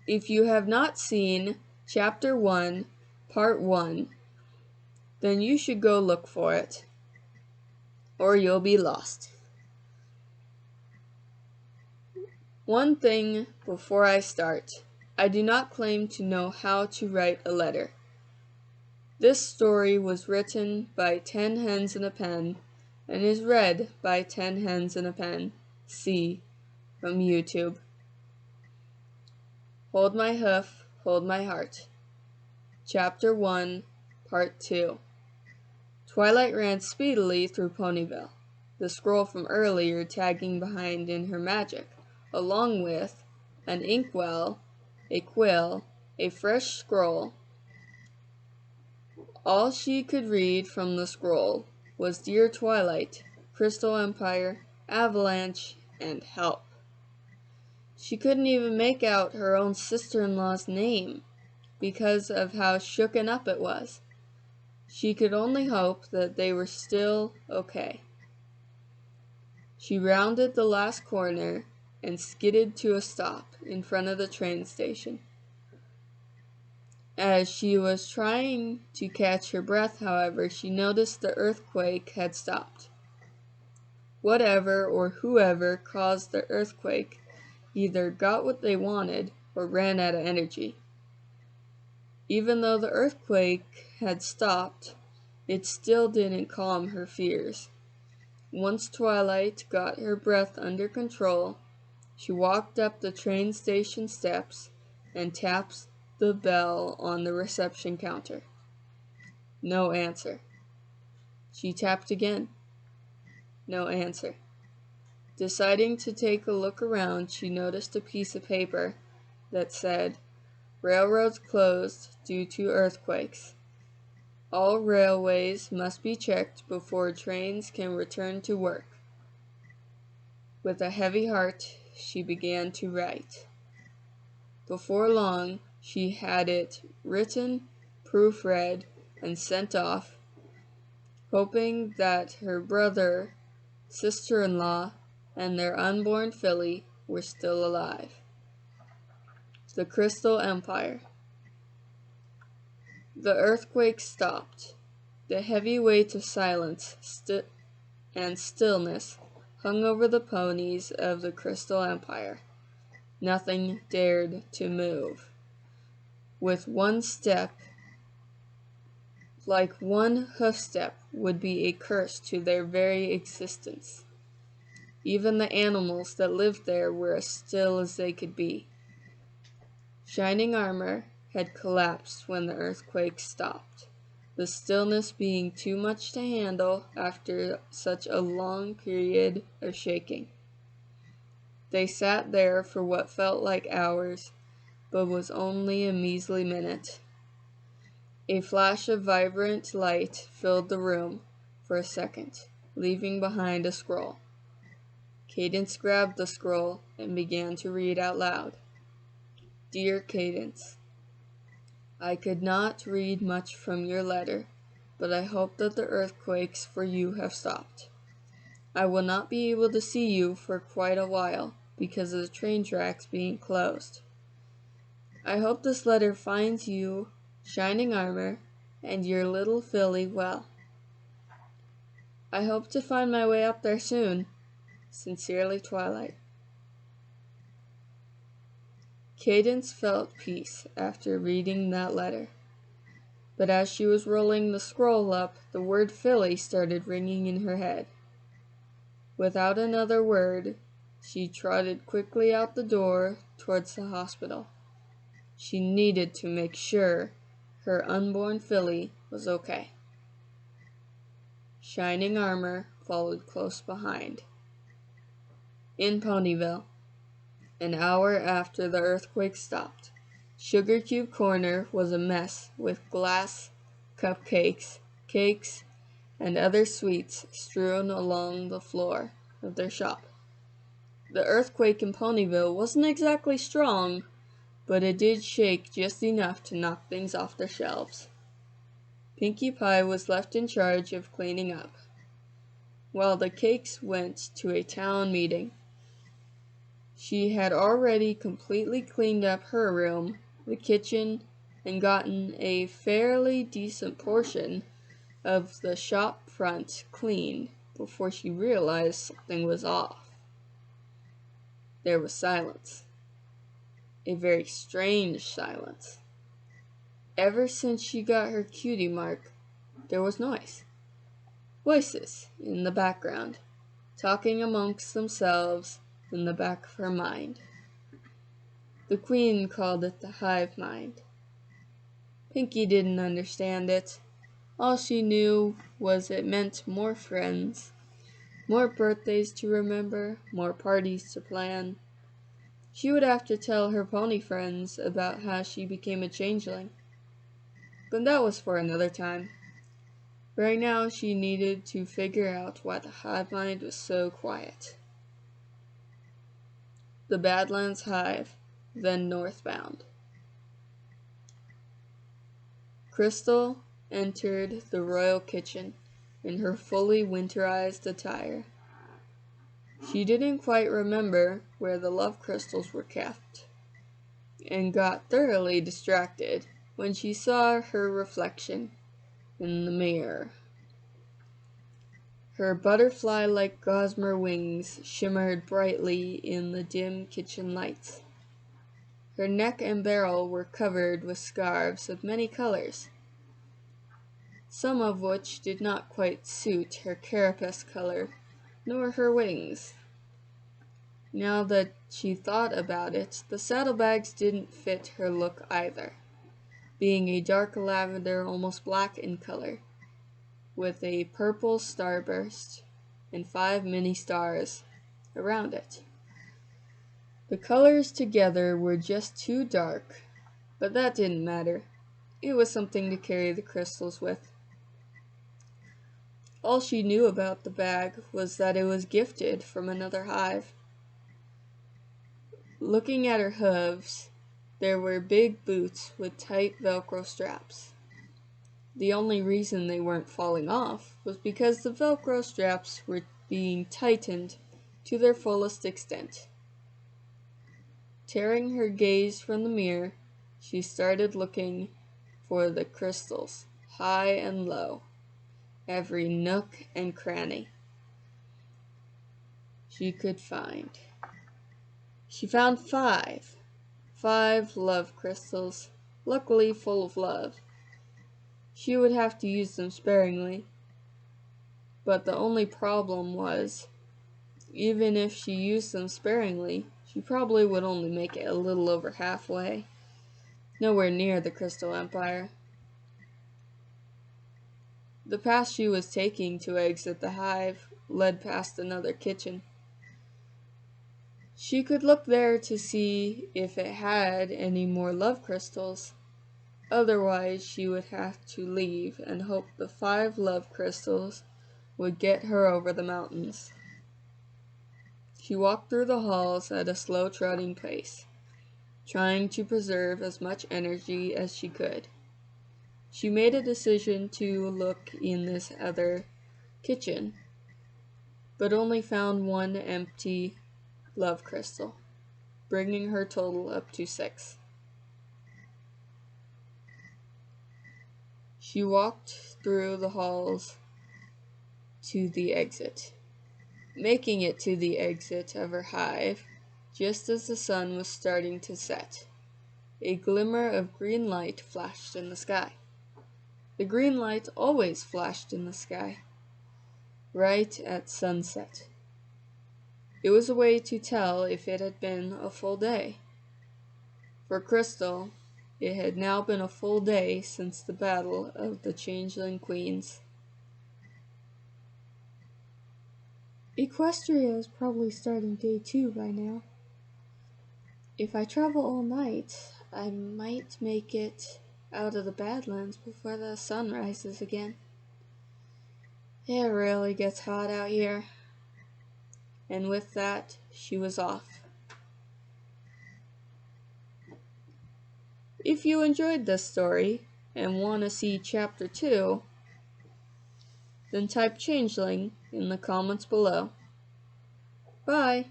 If you have not seen Chapter 1, Part 1, then you should go look for it, or you'll be lost. One thing before I start, I do not claim to know how to write a letter. This story was written by 10 hens in a pen and is read by 10 hens in a pen. C from YouTube. Hold my hoof, hold my heart. Chapter 1, Part 2. Twilight ran speedily through Ponyville, the scroll from earlier tagging behind in her magic, along with an inkwell, a quill, a fresh scroll. All she could read from the scroll was Dear Twilight, Crystal Empire, Avalanche, and Help. She couldn't even make out her own sister-in-law's name because of how shooken up it was. She could only hope that they were still okay. She rounded the last corner and skidded to a stop in front of the train station. As she was trying to catch her breath, however, she noticed the earthquake had stopped. Whatever or whoever caused the earthquake either got what they wanted or ran out of energy. Even though the earthquake had stopped, it still didn't calm her fears. Once Twilight got her breath under control, she walked up the train station steps and tapped the bell on the reception counter. No answer. She tapped again. No answer. Deciding to take a look around, she noticed a piece of paper that said, "Railroads closed due to earthquakes. All railways must be checked before trains can return to work." With a heavy heart, she began to write. Before long, she had it written, proofread, and sent off, hoping that her brother, sister-in-law, and their unborn filly were still alive. The Crystal Empire. The earthquake stopped. The heavy weight of silence and stillness hung over the ponies of the Crystal Empire. Nothing dared to move. With one step, like one hoof step, would be a curse to their very existence. Even the animals that lived there were as still as they could be. Shining Armor had collapsed when the earthquake stopped, the stillness being too much to handle after such a long period of shaking. They sat there for what felt like hours, but was only a measly minute. A flash of vibrant light filled the room for a second, leaving behind a scroll. Cadence grabbed the scroll and began to read out loud. Dear Cadence, I could not read much from your letter, but I hope that the earthquakes for you have stopped. I will not be able to see you for quite a while because of the train tracks being closed. I hope this letter finds you, Shining Armor, and your little filly well. I hope to find my way up there soon. Sincerely, Twilight. Cadence felt peace after reading that letter. But as she was rolling the scroll up, the word filly started ringing in her head. Without another word, she trotted quickly out the door towards the hospital. She needed to make sure her unborn filly was okay. Shining Armor followed close behind. In Ponyville, an hour after the earthquake stopped, Sugar Cube Corner was a mess with glass, cupcakes, cakes, and other sweets strewn along the floor of their shop. The earthquake in Ponyville wasn't exactly strong, but it did shake just enough to knock things off their shelves. Pinkie Pie was left in charge of cleaning up, while the cakes went to a town meeting. She had already completely cleaned up her room, the kitchen, and gotten a fairly decent portion of the shop front cleaned before she realized something was off. There was silence. A very strange silence. Ever since she got her cutie mark, there was noise. Voices in the background, talking amongst themselves in the back of her mind. The Queen called it the hive mind. Pinkie didn't understand it. All she knew was it meant more friends, more birthdays to remember, more parties to plan. She would have to tell her pony friends about how she became a changeling. But that was for another time. Right now she needed to figure out why the hive mind was so quiet. The Badlands Hive, then northbound. Crystal entered the royal kitchen in her fully winterized attire. She didn't quite remember where the love crystals were kept, and got thoroughly distracted when she saw her reflection in the mirror. Her butterfly-like gossamer wings shimmered brightly in the dim kitchen lights. Her neck and barrel were covered with scarves of many colors, some of which did not quite suit her carapace color, nor her wings. Now that she thought about it, the saddlebags didn't fit her look either, being a dark lavender, almost black in color, with a purple starburst and 5 mini stars around it. The colors together were just too dark, but that didn't matter. It was something to carry the crystals with. All she knew about the bag was that it was gifted from another hive. Looking at her hooves, there were big boots with tight Velcro straps. The only reason they weren't falling off was because the Velcro straps were being tightened to their fullest extent. Tearing her gaze from the mirror, she started looking for the crystals, high and low, every nook and cranny she could find. She found 5 love crystals, luckily full of love. She would have to use them sparingly, but the only problem was, even if she used them sparingly, she probably would only make it a little over halfway, nowhere near the Crystal Empire. The path she was taking to exit the hive led past another kitchen. She could look there to see if it had any more love crystals. Otherwise, she would have to leave and hope the 5 love crystals would get her over the mountains. She walked through the halls at a slow trotting pace, trying to preserve as much energy as she could. She made a decision to look in this other kitchen, but only found 1 empty love crystal, bringing her total up to 6. She walked through the halls to the exit, making it to the exit of her hive just as the sun was starting to set. A glimmer of green light flashed in the sky. The green light always flashed in the sky, right at sunset. It was a way to tell if it had been a full day. For Crystal, it had now been a full day since the battle of the Changeling Queens. Equestria is probably starting day 2 by now. If I travel all night, I might make it out of the Badlands before the sun rises again. It really gets hot out here. And with that, she was off. If you enjoyed this story and want to see Chapter 2, then type Changeling in the comments below. Bye!